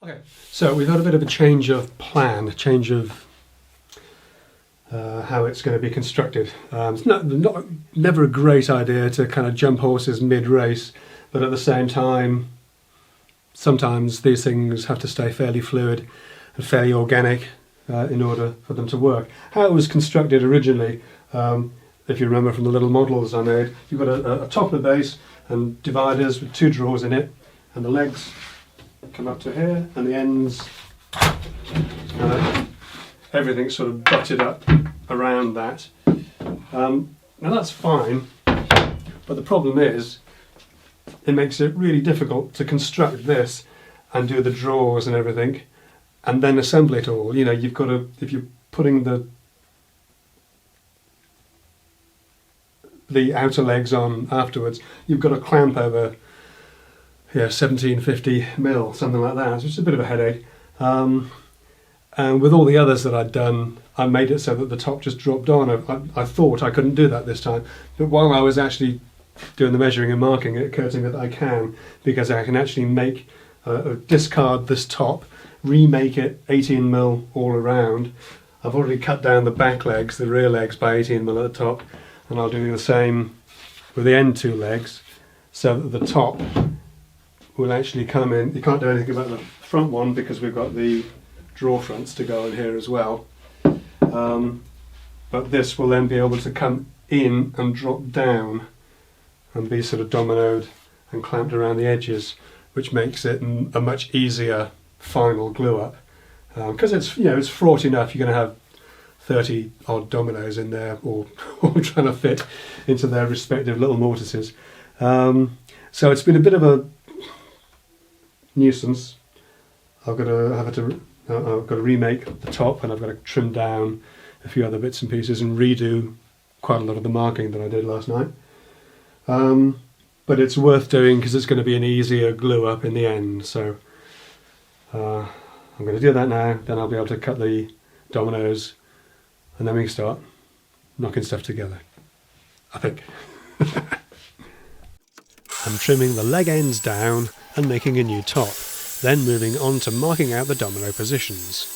Okay, so we've had a bit of a change of plan, a change of how it's going to be constructed. It's never a great idea to kind of jump horses mid-race, but at the same time, sometimes these things have to stay fairly fluid and fairly organic in order for them to work. How it was constructed originally, if you remember from the little models I made, you've got a top and a base and dividers with two drawers in it, and the legs come up to here, and the ends, everything's sort of butted up around that. Now that's fine, but the problem is it makes it really difficult to construct this and do the drawers and everything and then assemble it all. You know, you've got to, if you're putting the outer legs on afterwards, you've got to clamp over 1750 mil, something like that, which is a bit of a headache. And with all the others that I'd done, I made it so that the top just dropped on. I thought I couldn't do that this time, but while I was actually doing the measuring and marking, it occurred to me that I can, because I can actually make discard this top, remake it 18 mil all around. I've already cut down the back legs, the rear legs, by 18 mil at the top, and I'll do the same with the end two legs, so that the top will actually come in. You can't do anything about the front one because we've got the drawer fronts to go in here as well. But this will then be able to come in and drop down and be sort of dominoed and clamped around the edges, which makes it a much easier final glue up. Because it's fraught enough. You're going to have 30 odd dominoes in there, all trying to fit into their respective little mortises. So it's been a bit of a nuisance. I've got to remake the top, and I've got to trim down a few other bits and pieces and redo quite a lot of the marking that I did last night. But it's worth doing because it's going to be an easier glue up in the end. So I'm going to do that now, then I'll be able to cut the dominoes, and then we can start knocking stuff together, I think. I'm trimming the leg ends down and making a new top, then moving on to marking out the domino positions.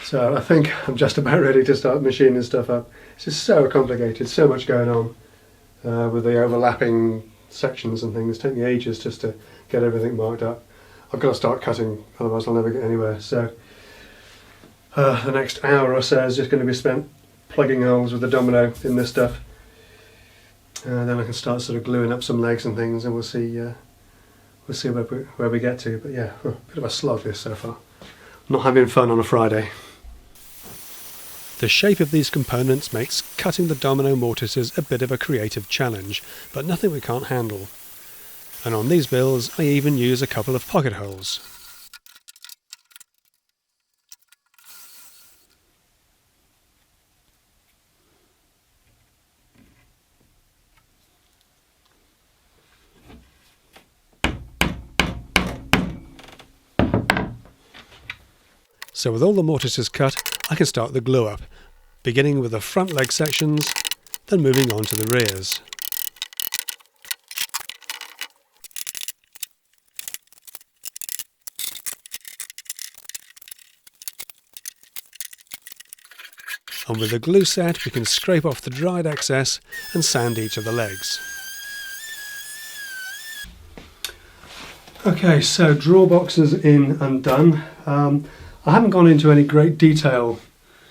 So I think I'm just about ready to start machining stuff up. It's just so complicated, so much going on with the overlapping sections and things. It's taking ages just to get everything marked up. I've got to start cutting, otherwise I'll never get anywhere. So the next hour or so is just going to be spent plugging holes with the domino in this stuff, and then I can start sort of gluing up some legs and things, and we'll see where we get to. But yeah, a bit of a slog this so far. Not having fun on a Friday. The shape of these components makes cutting the domino mortises a bit of a creative challenge, but nothing we can't handle. And on these builds I even use a couple of pocket holes. So with all the mortises cut, I can start the glue up, beginning with the front leg sections, then moving on to the rears. And with the glue set, we can scrape off the dried excess and sand each of the legs. Okay, so drawer boxes in and done. I haven't gone into any great detail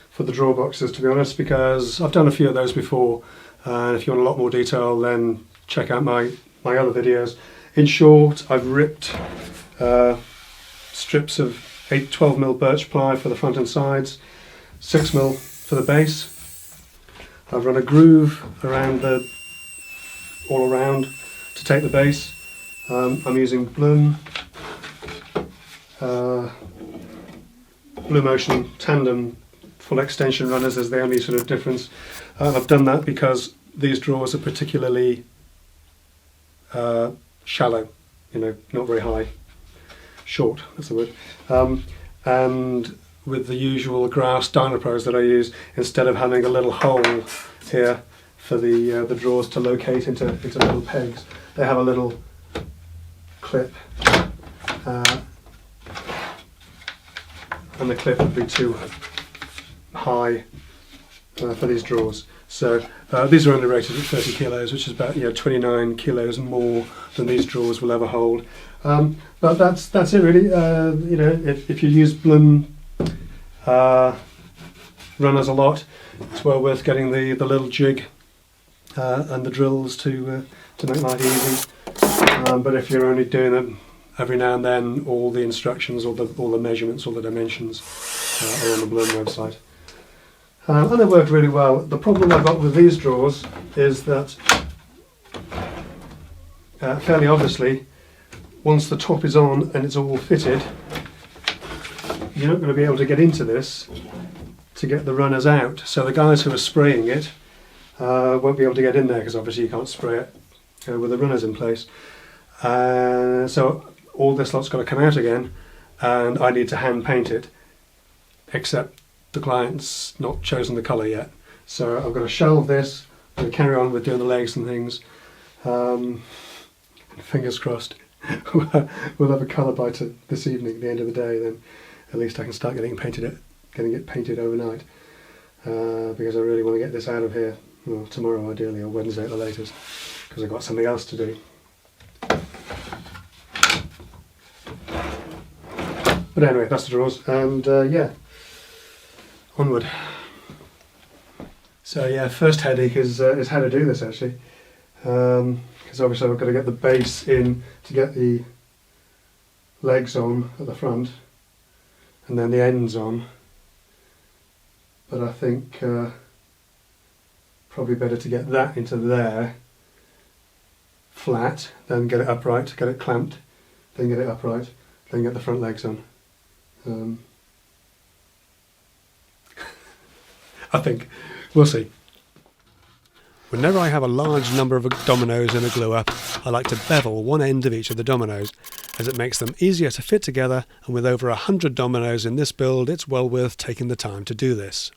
for the drawer boxes, to be honest, because I've done a few of those before, and if you want a lot more detail, then check out my other videos. In short, I've ripped strips of 12mm birch ply for the front and sides, 6mm for the base. I've run a groove around all around to take the base. I'm using Blue Motion tandem full extension runners as the only sort of difference. I've done that because these drawers are particularly shallow, not very high, short, that's the word. And with the usual grass Dynapros that I use, instead of having a little hole here for the drawers to locate into little pegs. They have a little clip, and the clip would be too high for these drawers. So these are only rated at 30 kilos, which is about 29 kilos more than these drawers will ever hold. But that's it really. If you use Blum runners a lot, it's well worth getting the little jig and the drills to make life easy. But if you're only doing them every now and then, all the instructions, all the measurements, all the dimensions are on the Blum website. And they work really well. The problem I've got with these drawers is that fairly obviously, once the top is on and it's all fitted, you're not going to be able to get into this to get the runners out. So the guys who are spraying it won't be able to get in there, because obviously you can't spray it with the runners in place. So all this lot's got to come out again, and I need to hand paint it, except the client's not chosen the colour yet. So I've got to shelve this and carry on with doing the legs and things. Fingers crossed we'll have a colour by this evening, the end of the day, then at least I can start getting it painted overnight, because I really want to get this out of here, well, tomorrow ideally, or Wednesday at the latest, because I've got something else to do. But anyway, that's the drawers, and yeah, onward. So yeah, first headache is how to do this actually, because obviously I've got to get the base in to get the legs on at the front, and then the ends on. But I think probably better to get that into there flat, then get it upright, get it clamped, then get it upright, then get the front legs on. I think. We'll see. Whenever I have a large number of dominoes in a glue-up, I like to bevel one end of each of the dominoes, as it makes them easier to fit together, and with over 100 dominoes in this build, it's well worth taking the time to do this.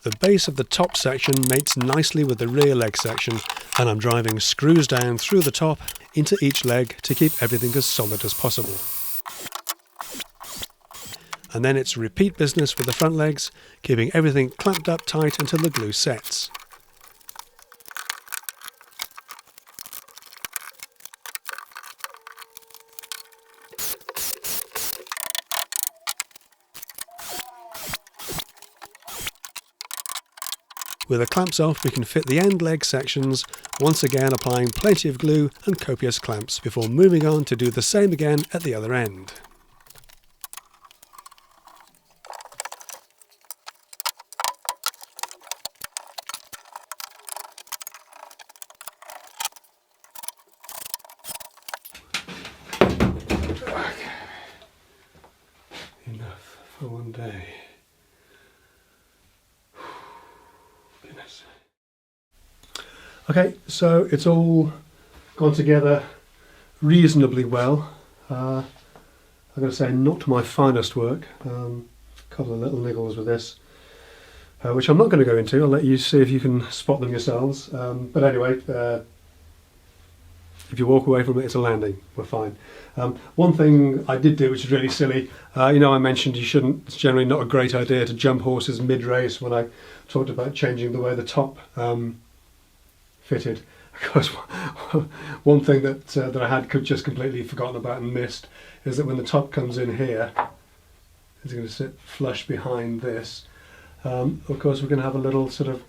The base of the top section mates nicely with the rear leg section, and I'm driving screws down through the top into each leg to keep everything as solid as possible. And then it's repeat business with the front legs, keeping everything clamped up tight until the glue sets. With the clamps off, we can fit the end leg sections, once again applying plenty of glue and copious clamps before moving on to do the same again at the other end. Enough for one day. Goodness. Okay, so it's all gone together reasonably well. I've got to say, not my finest work. A couple of little niggles with this, which I'm not going to go into. I'll let you see if you can spot them yourselves. But anyway, if you walk away from it, it's a landing. We're fine. One thing I did do, which is really silly, I mentioned it's generally not a great idea to jump horses mid-race when I talked about changing the way the top fitted. Of course, one thing that I had just completely forgotten about and missed is that when the top comes in here, it's going to sit flush behind this. Of course, we're going to have a little sort of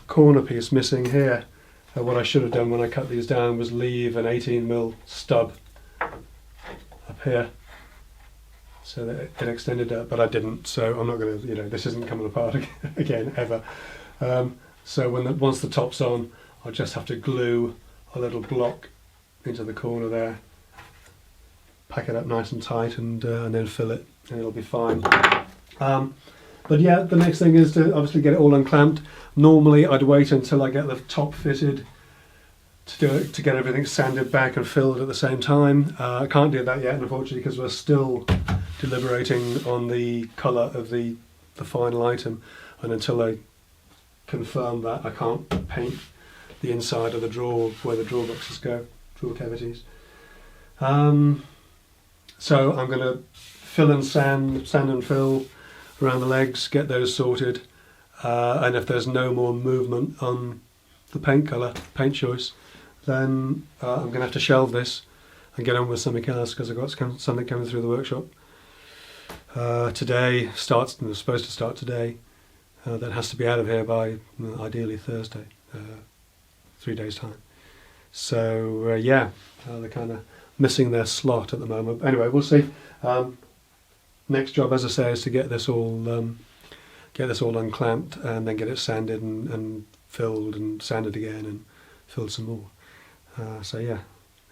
corner piece missing here. What I should have done when I cut these down was leave an 18mm stub up here so that it extended up, but I didn't, so I'm not going to, this isn't coming apart again ever. So once the top's on, I'll just have to glue a little block into the corner there, pack it up nice and tight, and then fill it, and it'll be fine. But yeah, the next thing is to obviously get it all unclamped. Normally I'd wait until I get the top fitted to get everything sanded back and filled at the same time. I can't do that yet, unfortunately, because we're still deliberating on the colour of the the final item, and until I confirm that, I can't paint the inside of the drawer where the drawer boxes go, drawer cavities. So I'm going to fill and sand and fill around the legs, get those sorted, and if there's no more movement on the paint choice, then I'm going to have to shelve this and get on with something else, because I've got something coming through the workshop today. It's supposed to start today. That has to be out of here by ideally Thursday, 3 days time. So they're kind of missing their slot at the moment. Anyway, we'll see. Next job, as I say, is to get this all unclamped and then get it sanded and filled and sanded again and filled some more. So yeah,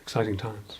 exciting times.